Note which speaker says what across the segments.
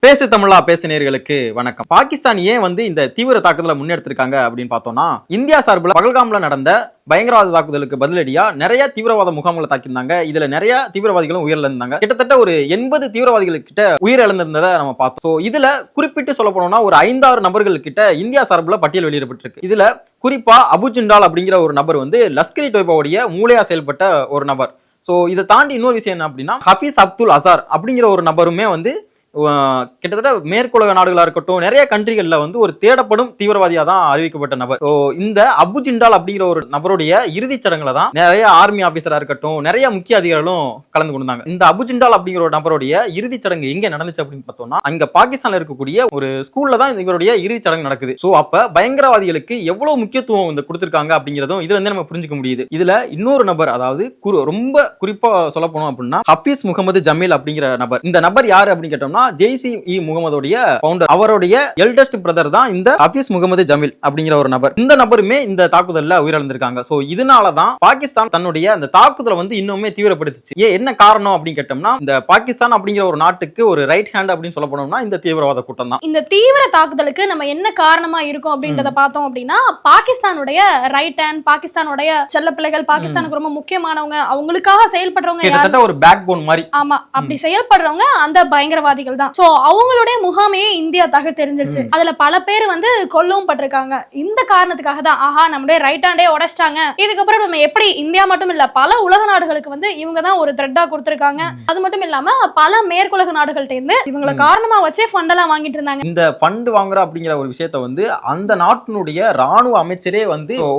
Speaker 1: பேசு தமிழா பேசினர்களுக்கு வணக்கம். பாகிஸ்தான் ஏன் இந்த தீவிர தாக்குதலை முன்னெடுத்திருக்காங்க அப்படின்னு பார்த்தோம்னா, இந்தியா சார்பில் பகல்காம்ல நடந்த பயங்கரவாத தாக்குதலுக்கு பதிலடியா நிறைய தீவிரவாத முகாம்களை தாக்கியிருந்தாங்க. இதுல நிறைய தீவிரவாதிகளும் உயிரிழந்தாங்க. கிட்டத்தட்ட ஒரு 80 தீவிரவாதிகள் கிட்ட உயிரிழந்திருந்ததை நம்ம பார்த்தோம். சோ இதுல குறிப்பிட்டு சொல்ல போனோம்னா ஒரு 5-6 நபர்கள் கிட்ட இந்தியா சார்பில் பட்டியல் வெளியிடப்பட்டிருக்கு. இதுல குறிப்பா அபு ஜிண்டால் அப்படிங்கிற ஒரு நபர் லஷ்கர்-இ தொய்பாவுடைய மூளையா செயல்பட்ட ஒரு நபர். சோ இதை தாண்டி இன்னொரு விஷயம் என்ன அப்படின்னா, ஹபீஸ் அப்துல் அசார் அப்படிங்கிற ஒரு நபருமே கிட்டத்தட்ட மேற்குலக நாடுகளா இருக்கட்டும் நிறைய கண்ட்ரிகள்ல ஒரு தேடப்படும் தீவிரவாதியா தான் அறிவிக்கப்பட்ட நபர். இந்த அபு ஜிண்டால் அப்படிங்கிற ஒரு நபருடைய இறுதிச் சடங்குல தான் நிறைய ஆர்மி ஆபீசரா இருக்கட்டும் நிறைய முக்கிய அதிகாரிகளும் கலந்து கொண்டாங்க. இந்த அபு ஜிண்டால் அப்படிங்கிற ஒரு நபருடைய இறுதிச் சடங்கு எங்க நடந்துச்சு அப்படின்னு பார்த்தோம்னா, அங்க பாகிஸ்தான்ல இருக்கக்கூடிய ஒரு ஸ்கூல்ல தான் இவருடைய இறுதிச் சடங்கு நடக்குது. சோ அப்ப பயங்கரவாதிகளுக்கு எவ்வளவு முக்கியத்துவம் கொடுத்திருக்காங்க அப்படிங்கிறதும் இதுல இருந்து நம்ம புரிஞ்சுக்க முடியுது. இதுல இன்னொரு நபர், அதாவது ரொம்ப குறிப்பா சொல்ல போனோம் அப்படின்னா ஹபீஸ் முகமது ஜமீல் அப்படிங்கிற நபர். இந்த நபர் யாரு அப்படின்னு கேட்டோம்னா, ஜெய்ஷ்-இ முகமதுடைய ஃபவுண்டர், அவருடைய எல்டஸ்ட் பிரதர் தான் இந்த ஹபீஸ் முகமது ஜமீல் அப்படிங்கிற ஒரு நபர். இந்த நபருமே இந்த தாக்குதல்ல உயிரிழந்திருக்காங்க. சோ இதனாலதான் பாகிஸ்தான் தன்னுடைய அந்த தாக்குதலை இன்னுமே தீவிரப்படுத்துச்சு. என்ன காரணம் அப்படின்னு கேட்டோம்னா, இந்த பாகிஸ்தான் அப்படிங்கிற ஒரு நாட்டுக்கு ஒரு ரைட் ஹேண்ட் அப்படின்னு சொல்ல போனோம்னா இந்த தீவிரவாத கூட்டம் தான்.
Speaker 2: இந்த தீவிர தாக்குதலுக்கு நம்ம என்ன காரணமா இருக்கும் அப்படின்றத பார்த்தோம் அப்படின்னா, பாகிஸ்தானுடைய ரைட் ஹேண்ட், பாகிஸ்தானுடைய செல்ல பிள்ளைகள், பாகிஸ்தானுக்கு ரொம்ப முக்கியமானவங்க, அவங்களுக்காக செயல்படுறவங்க,
Speaker 1: கிட்டத்தட்ட ஒரு பேக் போன் மாதிரி.
Speaker 2: ஆமா, அப்படி செயல்படுறவங்க அந்த பயங்கரவாதிகள் தான். சோ அவங்களுடைய முகாமையே இந்தியா தகர்த்தெறிஞ்சிருச்சு. அதுல பல பேர் கொல்லவும் பட்டிருக்காங்க. இந்த காரணத்துக்காக தான் ஆஹா நம்முடைய ரைட் ஹேண்டே உடைச்சிட்டாங்க, இதுக்கப்புறம் நம்ம எப்படி, இந்தியா மட்டும் இல்ல பல உலக நாடுகளுக்கு இவங்க தான் ஒரு த்ரெட்டா கொடுத்திருக்காங்க. அது மட்டும் இல்லாம பல மேற்குலக நாடுகள்ட்ட இருந்து இவங்களை காரணமா வச்சே ஃபண்ட் எல்லாம் வாங்கிட்டு இருந்தாங்க.
Speaker 1: இந்த ஃபண்ட் வாங்குற அப்படிங்கிற ஒரு விஷயத்தை அந்த நாட்டினுடைய ராணுவ அமைச்சரே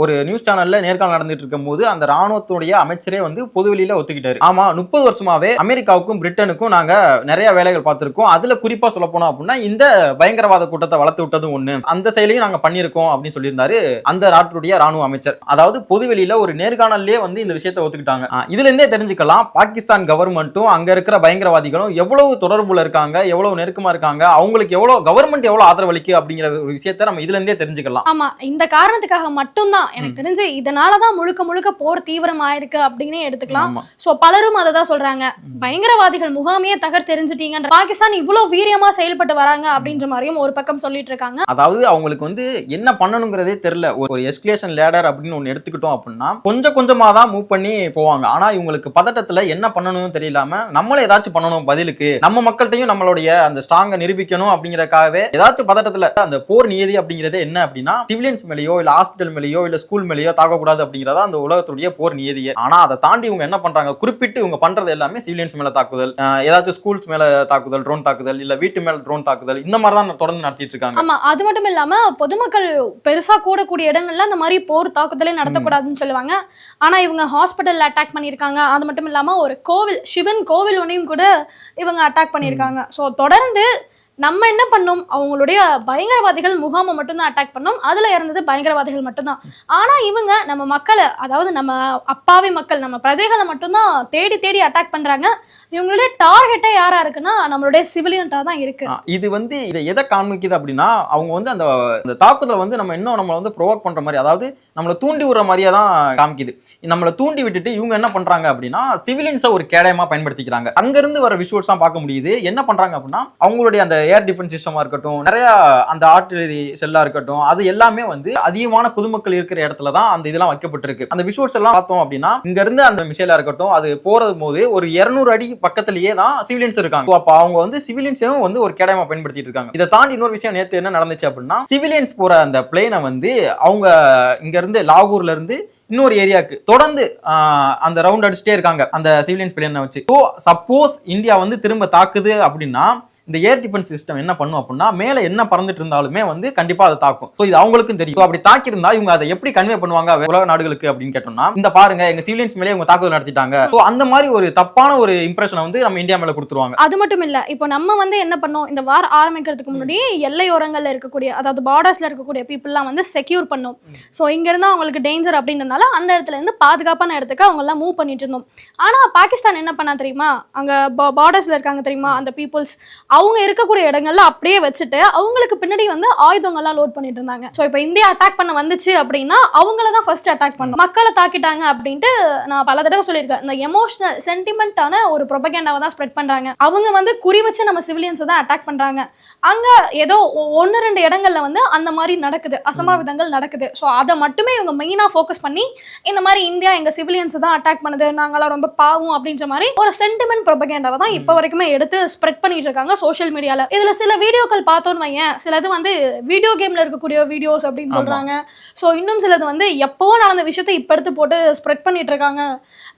Speaker 1: ஒரு நியூஸ் சேனல்ல நேர்காணல் நடந்துட்டு இருக்கும் போது அந்த ராணுவத்துடைய அமைச்சரே பொதுவெளியில ஒத்துக்கிட்டாரு. ஆமா, 30 வருஷமாவே அமெரிக்காவுக்கும் பிரிட்டனுக்கும் நாங்க நிறைய வேலைகள் பார்த்திருக்கோம். அதுல குறிப்பா சொல்ல போனோம் அப்படின்னா இந்த பயங்கரவாத கூட்டத்தை வளர்த்து விட்டதும் ஒண்ணு, அந்த செயலையும் நாங்க பண்ணிருக்கோம் அப்படின்னு சொல்லியிருந்தாரு அந்த நாட்டுடைய ராணுவ அமைச்சர். அதாவது பொதுவெளியில ஒரு நேர்காணல்லே இந்த விஷயத்தை ஒத்துக்கிட்டாங்க. இதுல இருந்தே தெரிஞ்சுக்கலாம் பாகிஸ்தான் கவர்மெண்ட்டும் அங்க இருக்கிற பயங்கரவாதிகளும் எவ்வளவு தொடர்புல இருக்காங்க, எவ்வளவு நெருக்கமா இருக்காங்க, அவங்களுக்கு எவ்வளவு கவர்மெண்ட் எவ்வளவு ஆதரவளிக்கு அப்படிங்கிற ஒரு விஷயத்தை நம்ம இதுல இருந்தே தெரிஞ்சுக்கலாம்.
Speaker 2: ஆமா, இந்த காரணத்துக்காக மட்டும்தான் எனக்கு தெரிஞ்சு இதனாலதான் முழுக்க முழுக்க போர் தீவிரமாயிருக்கு அப்படின்னே எடுத்துக்கலாம். சோ பலரும் அதை தான் சொல்றாங்க, பயங்கரவாதிகள் முகாமையே தகர்த்தெறிஞ்சிட்டீங்க, பாகிஸ்தான் இவ்வளவு வீரியமா செயல்பட்டு வராங்க அப்படின்ற மாதிரியும் ஒரு பக்கம் சொல்லிட்டு இருக்காங்க.
Speaker 1: அதாவது அவங்களுக்கு என்ன பண்ணணுங்கிறதே தெரியல. ஒரு எஸ்கலேஷன் லேடர் அப்படின்னு ஒன்னு எடுத்துக்கிட்டோம் அப்படின்னா கொஞ்சம் கொஞ்சமா தான் மூவ் பண்ணி போவாங்க. ஆனா இவங்களுக்கு பதட்டத்துல என்ன பண்ணணும்னு தெரியலாம நம்மளே ஏதாச்சும் பண்ணணும், பதிலுக்கு நம்ம மக்கள்கிட்டையும் நம்மளுடைய அந்த ஸ்ட்ராங்க நிரூபிக்கணும் அப்படிங்கறக்காகவே ஏதாச்சும் பதட்டத்துல அந்த போர் நியதி அப்படிங்கறதே என்ன அப்படின்னா, சிவிலியன்ஸ் மேலேயோ இல்ல ஹாஸ்பிட்டல் மேலேயோ இல்ல ஸ்கூல் மேலேயோ தாக்கக்கூடாது அப்படிங்கறதா அந்த உலகத்துடைய போர் நியதியே. ஆனா அதை தாண்டி இவங்க என்ன பண்றாங்க, குறிப்பிட்டு இவங்க பண்றது எல்லாமே சிவிலியன்ஸ் மேல தாக்குதல், ஏதாச்சும் ஸ்கூல்ஸ் மேல தாக்குதல், ட்ரோன் தாக்குதல், இல்ல வீட்டு மேல ட்ரோன் தாக்குதல், இந்த மாதிரி தான் தொடர்ந்து நடத்திட்டு இருக்காங்க.
Speaker 2: ஆமா, அது மட்டும் இல்லாம பொதுமக்கள் பெருசா கூடக்கூடிய இடங்கள்ல அந்த மாதிரி போர் தாக்குதலே நடத்தக்கூடாதுன்னு சொல்லுவாங்க. ஆனா இவங்க ஹாஸ்பிட்டல் அட்டாக் பண்ணிருக்காங்க. அது மட்டும் இல்லாம ஒரு கோவில், சிவன் கோவில் ஒன்னையும் கூட இவங்க அட்டாக் பண்ணிருக்காங்க. சோ தொடர்ந்து நம்ம என்ன பண்ணோம், அவங்களுடைய பயங்கரவாதிகள் முகாமை மட்டும்தான் அட்டாக் பண்ணோம், அதுல இறந்தது பயங்கரவாதிகள் மட்டும்தான். ஆனா இவங்க நம்ம மக்களை, அதாவது நம்ம அப்பாவி மக்கள், நம்ம பிரஜைகளை மட்டும்தான் தேடி தேடி அட்டாக் பண்றாங்க. இவங்களுடைய டார்கெட்டே யாரா இருக்குன்னா நம்மளுடைய சிவிலியன்டா தான் இருக்கு.
Speaker 1: இது இதை எதை காமிக்குது அப்படின்னா, அவங்க அந்த தாக்குதலை நம்ம இன்னும் நம்மளை ப்ரொவோக் பண்ற மாதிரி, அதாவது நம்மளை தூண்டி விடுற மாதிரியே தான் காமிக்குது. நம்மளை தூண்டி விட்டுட்டு இவங்க என்ன பண்றாங்க அப்படின்னா சிவிலியன்ஸை ஒரு கேடயமா பயன்படுத்திக்கிறாங்க. அங்கிருந்து வர விஷுவல்ஸ் தான் பார்க்க முடியுது. என்ன பண்றாங்க அப்படின்னா, அவங்களுடைய அந்த ஏர் டிஃபென்ஸ் சிஸ்டமா இருக்கட்டும், நிறைய அந்த ஆர்ட்டிலரி செல்லா இருக்கட்டும், அது எல்லாமே அதிகமான பொதுமக்கள் இருக்கிற இடத்துல தான் அந்த இதெல்லாம் வைக்கப்பட்டிருக்கு. அந்த விஷுவல்ஸ் எல்லாம் பார்த்தோம் அப்படின்னா, இங்க இருந்து அந்த மிசைலா இருக்கட்டும் அது போறது போது ஒரு 200 அடி பக்கத்திலேயே தான் சிவிலியன்ஸ் இருக்காங்க. அப்ப அவங்க சிவிலியன்ஸையும் ஒரு கேடயமா பயன்படுத்திட்டு இருக்காங்க. இதை தாண்டி இன்னொரு விஷயம், நேத்து என்ன நடந்துச்சு அப்படின்னா, சிவிலியன்ஸ் போற அந்த பிளேனை அவங்க இங்க இருந்து லாகூர்ல இருந்து இன்னொரு ஏரியாக்கு தொடர்ந்து அந்த ரவுண்ட் அடிச்சுட்டே இருக்காங்க அந்த சிவிலியன்ஸ் பிளேனை வச்சு. சப்போஸ் இந்தியா திரும்ப தாக்குது அப்படின்னா இந்த ஏர் டிஃபென்ஸ் சிஸ்டம் என்ன பண்ணும் அப்படின்னா, மேல என்ன பறந்துட்டு இருந்தாலுமே கண்டிப்பா அதை தாக்கும். இது அவங்களுக்கும் தெரியும். அப்படி தாக்கி இருந்தா இவங்க அதை எப்படி கன்வே பண்ணுவாங்க உலக நாடுகளுக்கு அப்படின்னு கேட்டோம்னா, இந்த பாருங்க எங்க சிவிலியன்ஸ் மேலே இவங்க தாக்குதல் நடத்திட்டாங்க, அந்த மாதிரி ஒரு தப்பான ஒரு இம்ப்ரெஷனை நம்ம இந்தியா மேல கொடுத்துருவாங்க.
Speaker 2: அது மட்டும் இல்ல, இப்போ நம்ம என்ன பண்ணோம், இந்த வார் ஆரம்பிக்கிறதுக்கு முன்னாடி எல்லையோரங்கள்ல இருக்கக்கூடிய, அதாவது பார்டர்ஸ்ல இருக்கக்கூடிய பீப்புள்லாம் செக்யூர் பண்ணோம். சோ இங்க இருந்தா அவங்களுக்கு டேஞ்சர் அப்படின்றனால அந்த இடத்துல இருந்து பாதுகாப்பான இடத்துக்கு அவங்க எல்லாம் மூவ் பண்ணிட்டு இருந்தோம். ஆனா பாகிஸ்தான் என்ன பண்ணா தெரியுமா, அங்க பார்டர்ஸ்ல இருக்காங்க தெரியுமா அந்த பீப்புள்ஸ், அவங்க இருக்கக்கூடிய இடங்கள்ல அப்படியே வச்சுட்டு அவங்களுக்கு பின்னாடி வந்து ஆயுதங்கள்லாம் லோட் பண்ணிட்டு இருந்தாங்க. சோ இப்போ இந்தியா அட்டாக் பண்ண வந்துச்சு அப்படின்னா அவங்கள தான் ஃபர்ஸ்ட் அட்டாக் பண்ணணும். மக்களை தாக்கிட்டாங்க அப்படின்ட்டு நான் பல தடவை சொல்லியிருக்கேன். இந்த எமோஷனல் சென்டிமெண்டான ஒரு ப்ரொபகேண்டாவை தான் ஸ்ப்ரெட் பண்றாங்க. அவங்க வந்து குறி வச்சு நம்ம சிவிலியன்ஸை தான் அட்டாக் பண்றாங்க. அங்க ஏதோ 1-2 இடங்கள்ல வந்து அந்த மாதிரி நடக்குது, அசம்பாவிதங்கள் நடக்குது. ஸோ அதை மட்டுமே இவங்க மெயினா ஃபோக்கஸ் பண்ணி இந்த மாதிரி இந்தியா எங்க சிவிலியன்ஸ் தான் அட்டாக் பண்ணுது, நாங்களாம் ரொம்ப பாவம் அப்படின்ற மாதிரி ஒரு சென்டிமெண்ட் ப்ரொபகேண்டாவை தான் இப்போ வரைக்குமே எடுத்து ஸ்ப்ரெட் பண்ணிட்டு இருக்காங்க சோஷியல் மீடியால. இதுல சில வீடியோக்கள் பார்த்தோன்னு வையன், சிலது வந்து வீடியோ கேம்ல இருக்கக்கூடிய வீடியோஸ் அப்படின்னு சொல்றாங்க. ஸோ இன்னும் சிலது வந்து எப்போ நடந்த விஷயத்தை இப்ப எடுத்து போட்டு ஸ்ப்ரெட் பண்ணிட்டு இருக்காங்க.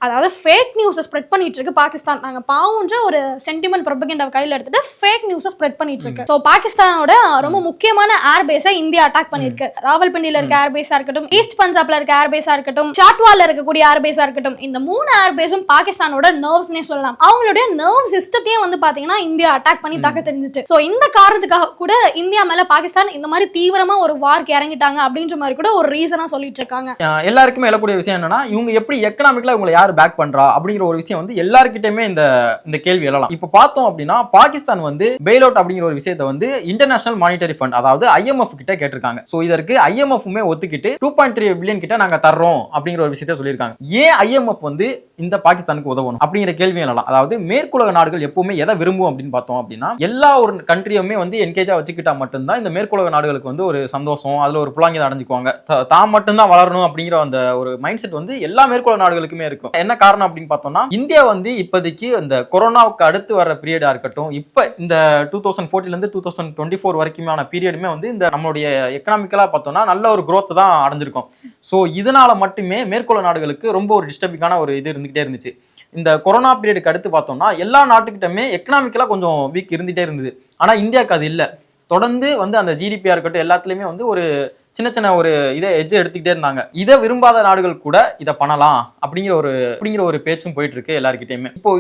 Speaker 2: அதாவது ஃபேக் நியூஸை ஸ்ப்ரெட் பண்ணிட்டு இருக்கு பாகிஸ்தான். நாங்க பாவம்ன்ற ஒரு சென்டிமெண்ட் ப்ரொபகேண்டாவை கையில எடுத்துட்டு ஃபேக் நியூஸை ஸ்ப்ரெட் பண்ணிட்டு இருக்கு. ஸோ பாகிஸ்தானோட ரொம்ப முக்கியமான ஏர்பேஸை இந்தியா அட்டாக் பண்ணிருக்கு. ராவல்பிண்டியில இருக்க ஏர்பேஸா இருக்கட்டும், ஈஸ்ட் பஞ்சாப்ல இருக்க ஏர்பேஸா இருக்கட்டும், சாட்வால்ல இருக்கக்கூடிய ஏர்பேஸா இருக்கட்டும், இந்த 3 ஏர்பேஸும் பாகிஸ்தானோட நர்வ்ஸ்னே சொல்லலாம். அவங்களுடைய நர்வ் சிஸ்டத்தையே வந்து பாத்தீங்கன்னா இந்தியா அட்டாக் பண்ணி தாக்க தெரிஞ்சிச்சு. சோ இந்த காரணத்துக்காக கூட இந்தியா மேல பாகிஸ்தான் இந்த மாதிரி தீவிரமா ஒரு வார்க்கு இறங்கிட்டாங்க அப்படின்ற மாதிரி கூட ஒரு ரீசனா சொல்லிட்டு இருக்காங்க.
Speaker 1: எல்லாருக்குமே எழக்கூடிய விஷயம் என்னன்னா, இவங்க எப்படி எக்கனாமிக்கலா இவங்களை யார் பேக் பண்றா அப்படிங்கிற ஒரு விஷயம் வந்து எல்லாருக்கிட்டயுமே இந்த கேள்வி எழலாம். இப்ப பார்த்தோம் அப்படின்னா பாகிஸ்தான் வந்து பெயில் அவுட் அப்படிங்கிற ஒரு விஷயத்தை வந்து இன்டர்நேஷனல் மானிட்டரி ஃபண்ட் அதாவது IMF கிட்ட கேட்டிருக்காங்க. சோ இதற்கு IMF-மே ஒத்துக்கிட்டு 2.3 பில்லியன் கிட்ட நாங்க தர்றோம் அப்படிங்கிற ஒரு விஷயத்தை சொல்லியிருக்காங்க. ஏன் IMF வந்து இந்த பாகிஸ்தானுக்கு உதவணும் அப்படிங்கிற கேள்வி எழலாம். அதாவது மேற்குலக நாடுகள் எப்பவுமே எதை விரும்பும் அப்படின்னு பார்த்தோம் அப்படின்னா, எல்லா ஒரு கண்ட்ரியுமே வந்து என்கேஜா வச்சுக்கிட்டா மட்டும்தான் இந்த மேற்குலக நாடுகளுக்கு வந்து ஒரு சந்தோஷம், அதுல ஒரு புலாங்கி அடைஞ்சுக்குவாங்க. தான் மட்டும்தான் வளரணும் அப்படிங்கிற அந்த ஒரு மைண்ட் செட் வந்து எல்லா மேற்குலக நாடுகளுக்குமே இருக்கும். என்ன காரணம் அப்படின்னு பார்த்தோம்னா, இந்தியா வந்து இப்போதைக்கு இந்த கொரோனாவுக்கு அடுத்து வர பீரியடா இருக்கட்டும், இப்ப இந்த 2014 இருந்து 2024 வரைக்குமான பீரியடுமே வந்து இந்த நம்மளுடைய எக்கனாமிக்கலா பார்த்தோம்னா நல்ல ஒரு growth தான் அடைஞ்சிருக்கும். ஸோ இதனால மட்டுமே மேற்குலக நாடுகளுக்கு ரொம்ப ஒரு டிஸ்டர்பிங்கான ஒரு இது இருந்துகிட்டே இருந்துச்சு. இந்த கொரோனா பீரியடுக்கு அடுத்து பார்த்தோம்னா எல்லா நாட்டுக்கிட்டமே எக்கனாமிக்கலா கொஞ்சம் வீக் இருந்துகிட்டே இருந்தது. ஆனா இந்தியாவுக்கு அது இல்லை. தொடர்ந்து வந்து அந்த ஜிடிபியா இருக்கட்டும் எல்லாத்துலயுமே வந்து ஒரு சின்ன சின்ன ஒரு இதை எஜ்ஜை எடுத்துக்கிட்டே இருந்தாங்க. இதை விரும்பாத நாடுகள் கூட இதை பண்ணலாம் அப்படிங்கிற ஒரு பேச்சும் போயிட்டு இருக்கு எல்லாருக்கிட்டையுமே. இப்போ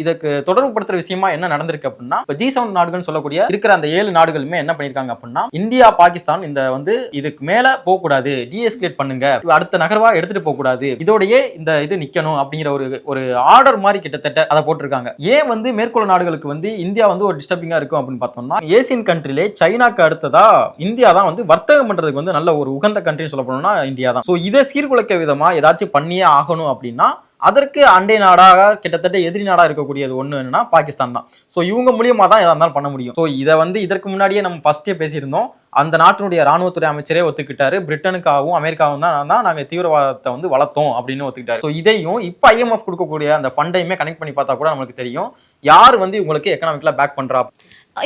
Speaker 1: இதற்கு தொடர்பு படுத்துற விஷயமா என்ன நடந்திருக்கு அப்படின்னா, இப்போ G7 நாடுகள் சொல்லக்கூடிய இருக்கிற அந்த 7 நாடுகளுமே என்ன பண்ணிருக்காங்க அப்படின்னா, இந்தியா பாகிஸ்தான் இந்த வந்து இதுக்கு மேல போகக்கூடாது, டீஎஸ்கலேட் பண்ணுங்க, அடுத்த நகர்வா எடுத்துட்டு போக கூடாது, இதோடயே இந்த இது நிக்கணும் அப்படிங்கிற ஒரு ஆர்டர் மாதிரி கிட்டத்தட்ட அதை போட்டிருக்காங்க. ஏன் வந்து மேற்குள்ள நாடுகளுக்கு வந்து இந்தியா வந்து ஒரு டிஸ்டர்பிங்கா இருக்கும் அப்படின்னு பார்த்தோம்னா, ஏசியன் கண்ட்ரிலே சைனாக்கு அடுத்ததா இந்தியா தான் வந்து வர்த்தகம் பண்றதுக்கு வந்து நல்ல ஒரு உகந்த கண்ட்ரின்னு சொல்ல போனோம்னா இந்தியா தான். சோ இதை சீர்குலைக்க விதமா ஏதாச்சும் பண்ணியே ஆகணும் அப்படின்னா அதற்கு அண்டை நாடாக கிட்டத்தட்ட எதிரி நாடா இருக்கக்கூடியது ஒண்ணு என்னன்னா பாகிஸ்தான் தான். சோ இவங்க மூலியமா தான் எதா இருந்தாலும் பண்ண முடியும். சோ இதை வந்து இதற்கு முன்னாடியே நம்ம ஃபர்ஸ்டே பேசியிருந்தோம். அந்த நாட்டினுடைய ராணுவத்துறை அமைச்சரே ஒத்துக்கிட்டாரு. பிரிட்டனுக்காகவும் அமெரிக்காவும் தான் நாங்க தீவிரவாதத்தை வந்து வளர்த்தோம் அப்படின்னு ஒத்துக்கிட்டாரு. ஸோ இதையும் இப்ப IMF கொடுக்கக்கூடிய அந்த ஃபண்டையுமே கனெக்ட் பண்ணி பார்த்தா கூட நமக்கு தெரியும் யார் வந்து இவங்களுக்கு எக்கனாமிக்கலா பேக் பண்றா.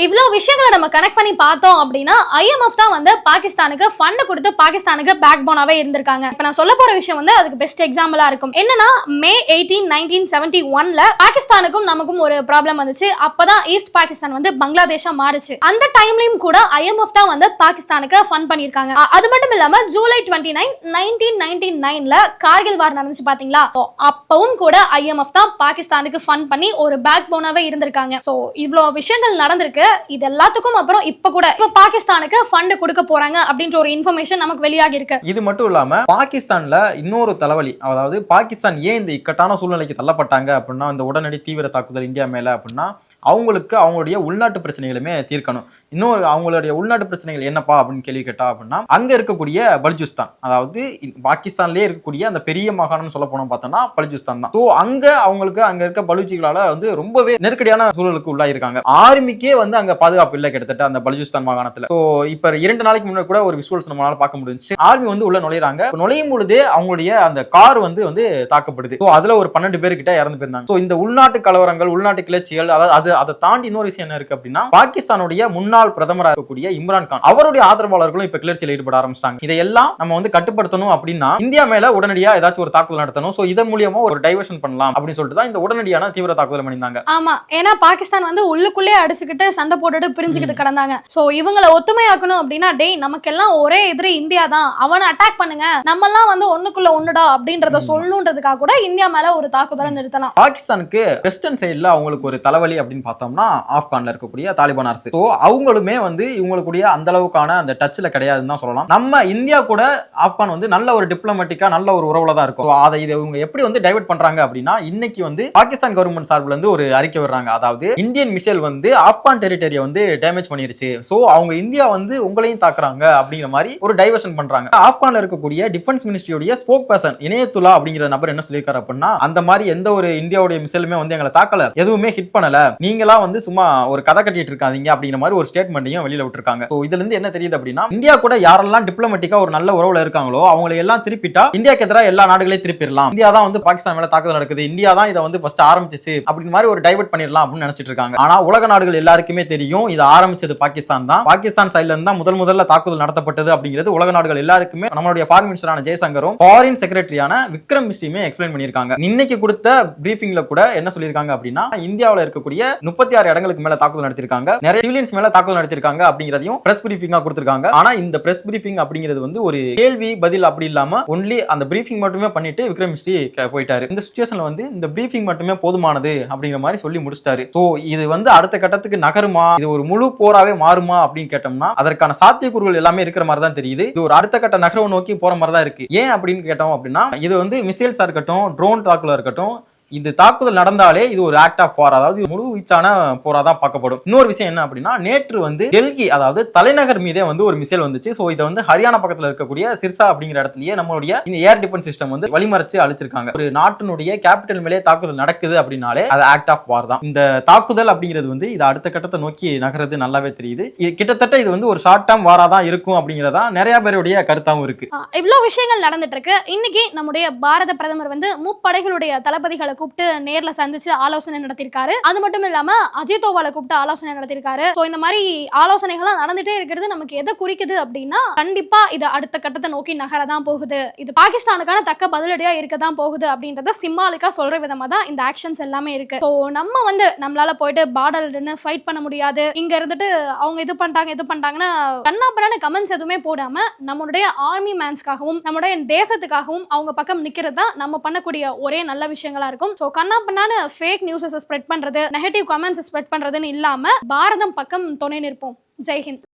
Speaker 2: இவ்வளவு விஷயங்களை நம்ம கனெக்ட் பண்ணி பார்த்தோம் அப்படின்னா IMF தான் வந்து பாகிஸ்தானுக்கு ஃபண்ட் கொடுத்து பாகிஸ்தானுக்கு பேக் போனாவே இருந்திருக்காங்க. இப்ப நான் சொல்ல போற விஷயம் வந்து அதுக்கு பெஸ்ட் எக்ஸாம்பிளா இருக்கும். என்னன்னா May 18, 1971ல பாகிஸ்தானுக்கும் நமக்கும் ஒரு ப்ராப்ளம் வந்துச்சு. அப்பதான் ஈஸ்ட் பாகிஸ்தான் வந்து பங்களாதேஷா மாறுச்சு. அந்த டைம்லயும் கூட IMF தான் வந்து பாகிஸ்தானுக்கு ஃபண்ட் பண்ணிருக்காங்க. அது மட்டும் இல்லாம ஜூலை 29, 1999ல கார்கில் வார் நடந்துச்சு பாத்தீங்களா, அப்பவும் கூட IMF தான் பாகிஸ்தானுக்கு ஃபண்ட் பண்ணி ஒரு பேக் போனாவே இருந்திருக்காங்க. சோ இவ்வளவு விஷயங்கள் நடந்திருக்கு. இது எல்லாத்துக்கும் அப்புறம் இப்ப கூட பாகிஸ்தானுக்கு ஃபண்ட் கொடுக்க போறாங்க அப்படின்ற ஒரு இன்ஃபர்மேஷன் நமக்கு வெளியாகி இருக்கு.
Speaker 1: இது மட்டும் இல்லாம பாகிஸ்தான்ல இன்னொரு தலைவலி, அதாவது பாகிஸ்தான் ஏன் இந்த இக்கட்டான சூழ்நிலைக்கு தள்ளப்பட்டாங்க அப்படின்னா, இந்த உடனடி தீவிர தாக்குதல் இந்தியா மேல அப்படின்னா அவங்களுக்கு அவங்களுடைய உள்நாட்டு பிரச்சனைகளுமே தீர்க்கணும். இன்னொரு அவங்களுடைய உள்நாட்டு பிரச்சனைகள் என்னப்பா அப்படின்னு கேள்வி கேட்டா அப்படின்னா, அங்க இருக்கக்கூடிய பலுச்சிஸ்தான், அதாவது பாகிஸ்தான்லயே இருக்கக்கூடிய அந்த பெரிய மாகாணம் சொல்ல போனோம் பார்த்தோம்னா பலுச்சிஸ்தான் தான். ஸோ அங்க இருக்க பலுச்சிகளால வந்து ரொம்பவே நெருக்கடியான சூழலுக்கு உள்ளாயிருக்காங்க. ஆர்மிக்கே வந்து அங்க பாதுகாப்பு இல்லை கிட்டத்தட்ட அந்த பலுச்சிஸ்தான் மாகாணத்துல. சோ இப்ப 2 நாளைக்கு முன்னாடி கூட ஒரு விஷுவல்ஸ் நம்மளால பார்க்க முடிஞ்சுச்சு. ஆர்மி வந்து உள்ள நுழையிறாங்க. நுழையும் பொழுதே அவங்களுடைய அந்த கார் வந்து தாக்கப்படுது. சோ அதுல ஒரு 12 பேர் கிட்ட இறந்து போயிருந்தாங்க. சோ இந்த உள்நாட்டு கலவரங்கள், உள்நாட்டு கிளர்ச்சிகள், அதாவது அதை தாண்டி இன்னொரு விஷயம் என்ன இருக்கு அப்படின்னா, பாகிஸ்தானுடைய முன்னாள் பிரதமராக இருக்கக்கூடிய இம்ரான் கான் அவருடைய ஆதரவாளர்களும் இப்ப கிளர்ச்சியில் ஈடுபட ஆரம்பிச்சாங்க. இதையெல்லாம் நம்ம வந்து கட்டுப்படுத்தணும் அப்படின்னா இந்தியா மேல உடனடியா ஏதாச்சும் ஒரு தாக்குதல் நடத்தணும். சோ இதன் மூலியமா ஒரு டைவர்ஷன் பண்ணலாம் அப்படின்னு சொல்லிட்டு தான் இந்த உடனடியான தீவிர தாக்குதல் பண்ணியிருந்தாங்க.
Speaker 2: ஆமா, ஏன்னா பாகிஸ்தான் வந்து உள்ளுக்குள்ளே அடிச்சுக்கிட்டு சண்டை போட்டுட்டு பிரிஞ்சுக்கிட்டு கிடந்தாங்க. சோ இவங்களை ஒத்துமையாக்கணும் அப்படின்னா, டேய் நமக்கெல்லாம் ஒரே எதிரி இந்தியா தான், அவனை அட்டாக் பண்ணுங்க, நம்ம எல்லாம் வந்து ஒண்ணுக்குள்ள ஒண்ணுடா அப்படின்றத சொல்லணுன்றதுக்காக கூட இந்தியா மேல ஒரு தாக்குதலை நிறுத்தலாம்.
Speaker 1: பாகிஸ்தானுக்கு வெஸ்டர்ன் சைடுல அவங்களுக்கு ஒரு தலைவலி அப்படின்னு அப்படின்னு பார்த்தோம்னா ஆப்கான்ல இருக்கக்கூடிய தாலிபான் அரசு. ஸோ அவங்களுமே வந்து இவங்களுடைய அந்த அளவுக்கான அந்த டச்ல கிடையாதுன்னு தான் சொல்லலாம். நம்ம இந்தியா கூட ஆப்கான் வந்து நல்ல ஒரு டிப்ளமேட்டிக்கா நல்ல ஒரு உறவுல தான் இருக்கும். அதை இதை இவங்க எப்படி வந்து டைவர்ட் பண்றாங்க அப்படின்னா, இன்னைக்கு வந்து பாகிஸ்தான் கவர்மெண்ட் சார்பில் இருந்து ஒரு அறிக்கை வர்றாங்க. அதாவது இந்தியன் மிசைல் வந்து ஆப்கான் டெரிட்டரியை வந்து டேமேஜ் பண்ணிருச்சு, சோ அவங்க இந்தியா வந்து உங்களையும் தாக்குறாங்க அப்படிங்கிற மாதிரி ஒரு டைவர்ஷன் பண்றாங்க. ஆப்கான்ல இருக்கக்கூடிய டிஃபென்ஸ் மினிஸ்ட்ரியோட ஸ்போக் பர்சன் இனயத்துல்லா அப்படிங்கிற நபர் என்ன சொல்லியிருக்காரு அப்படின்னா, அந்த மாதிரி எந்த ஒரு இந்தியாவுடைய மிசைலுமே வந்து எங்களை தாக்கல, எதுவுமே ஹிட் பண்ணல, நீங்களா வந்து சும்மா ஒரு கதை கட்டிட்டு இருக்காதீங்க அப்படிங்கிற மாதிரி ஒரு ஸ்டேட்மெண்ட்டையும் வெளியில விட்டுருக்காங்க. சோ இதுல இருந்து என்ன தெரியுது அப்படின்னா, இந்தியா கூட யாரெல்லாம் டிப்ளமேட்டிக்கா ஒரு நல்ல உறவுல இருக்காங்களோ அவங்களை எல்லாம் திருப்பிட்டா இந்தியாக்கு எதிராக எல்லா நாடுகளையும் திருப்பிடலாம். இந்தியா தான் வந்து பாகிஸ்தான் மேல தாக்குதல் நடக்குது, இந்தியா தான் இதை வந்து ஃபர்ஸ்ட் ஆரம்பிச்சிச்சு அப்படிங்கிற மாதிரி ஒரு டைவர்ட் பண்ணிடலாம் அப்படின்னு நினைச்சிட்டு இருக்காங்க. ஆனா உலக நாடுகள் எல்லாருக்குமே தெரியும் இது ஆரம்பிச்சது பாகிஸ்தான் தான். பாகிஸ்தான் சைடுல இருந்து தான் முதல்ல தாக்குதல் நடத்தப்பட்டது அப்படிங்கிறது உலக நாடுகள் எல்லாருக்குமே நம்மளுடைய ஃபாரின் மினிஸ்டரான ஜெய்சங்கரும் ஃபாரின் செக்ரட்டரியான விக்ரம் மிஸ்ரியுமே எக்ஸ்பிளைன் பண்ணியிருக்காங்க. இன்னைக்கு கொடுத்த பிரீஃபிங்ல கூட என்ன சொல்லியிருக்காங்க அப்படின்னா, இந்தியாவில் இருக்கக்கூடிய 36 இடங்களுக்கு மேல தாக்குதல் நடத்திருக்காங்க, நிறைய சிவிலியன்ஸ் மேல தாக்குதல் நடத்திருக்காங்க அப்படிங்கிறதையும் பிரஸ் பிரீஃபிங்கா கொடுத்திருக்காங்க. ஆனா இந்த பிரஸ் பிரீஃபிங் அப்படிங்கிறது வந்து ஒரு கேள்வி பதில் அப்படி இல்லாம ஒன்லி அந்த பிரீஃபிங் மட்டுமே பண்ணிட்டு விக்ரம் மிஸ்ரி போயிட்டாரு. இந்த சிச்சுவேஷன்ல வந்து இந்த பிரீஃபிங் மட்டுமே போதுமானது அப்படிங்கிற மாதிரி சொல்லி முடிச்சிட்டாரு. சோ இது வந்து அடுத்த கட்டத்துக்கு நகருமா, இது ஒரு முழு போராவே மாறுமா அப்படின்னு கேட்டோம்னா அதற்கான சாத்தியக்கூறுகள் எல்லாமே இருக்கிற மாதிரி தான் தெரியுது. இது ஒரு அடுத்த கட்ட நகர்வு நோக்கி போற மாதிரி தான் இருக்கு. ஏன் அப்படின்னு கேட்டோம் அப்படின்னா, இது வந்து மிசைல்ஸா இருக்கட்டும், ட்ரோன் தாக்குதலா இருக்கட்டும், இந்த தாக்குதல் நடந்தாலே இது ஒரு ஆக்ட் ஆஃப் வார், அதாவது முழு வீச்சான போரா தான் பார்க்கப்படும். இன்னொரு விஷயம் என்ன அப்படின்னா, நேற்று வந்து டெல்லி அதாவது தலைநகர் மீதே வந்து ஒரு மிசைல் வந்துச்சு. சோ இதை வந்து ஹரியானா பக்கத்துல இருக்கக்கூடிய சிர்சா அப்படிங்கிற இடத்துலயே நம்மளுடைய இந்த ஏர் டிஃபென்ஸ் சிஸ்டம் வந்து வழிமறைச்சு அழிச்சிருக்காங்க. ஒரு நாட்டினுடைய கேபிட்டல் மேலே தாக்குதல் நடக்குது அப்படின்னாலே அது ஆக்ட் ஆஃப் வார் தான். இந்த தாக்குதல் அப்படிங்கிறது வந்து இது அடுத்த கட்டத்தை நோக்கி நகர்றது நல்லாவே தெரியுது. இது கிட்டத்தட்ட இது வந்து ஒரு ஷார்ட் டேர்ம் வாரா தான் இருக்கும் அப்படிங்கறதா நிறைய பேருடைய கருத்தாவும் இருக்கு.
Speaker 2: இவ்வளவு விஷயங்கள் நடந்துட்டு இருக்கு. இன்னைக்கு நம்முடைய பாரத பிரதமர் வந்து முப்படைகளுடைய தளபதிகளை கூப்பிட்டு நேர்ல சந்திச்சு ஆலோசனை நடத்திருக்காரு. அது மட்டும் இல்லாம அஜித் தோவாலை கூப்பிட்டு ஆலோசனை நடத்திருக்காரு. சோ இந்த மாதிரி ஆலோசனைகள் நடந்துட்டே இருக்கிறது நமக்கு எதை குறிக்குது அப்படின்னா, கண்டிப்பா இது அடுத்த கட்டத்தை நோக்கி நகரதான் போகுது, இது பாகிஸ்தானுக்கான தக்க பதிலடியா இருக்கதான் போகுது அப்படின்றத சிம்பாலிக்கா சொல்ற விதமா தான் இந்த ஆக்ஷன்ஸ் எல்லாமே இருக்கு. சோ நம்ம வந்து நம்மளால போயிட்டு பார்டர்ல ஃபைட் பண்ண முடியாது, இங்க இருந்துட்டு அவங்க இது பண்ணிட்டாங்கன்னு கண்ணாபரான கமெண்ட்ஸ் எதுவுமே போடாம நம்மளுடைய ஆர்மி மேன்ஸ்க்காகவும் நம்மளுடைய தேசத்துக்காகவும் அவங்க பக்கம் நிக்கிறது தான் நம்ம பண்ணக்கூடிய ஒரே நல்ல விஷயங்களா இருக்கும். சோ கண்ணாபண்ணான ஃபேக் நியூஸஸ் ஸ்ப்ரெட் பண்றது, நெகட்டிவ் கமெண்ட்ஸ் ஸ்ப்ரெட் பண்றதுன்னு இல்லாம பாரதம் பக்கம் துணை நிற்போம். ஜெய் ஹிந்த்.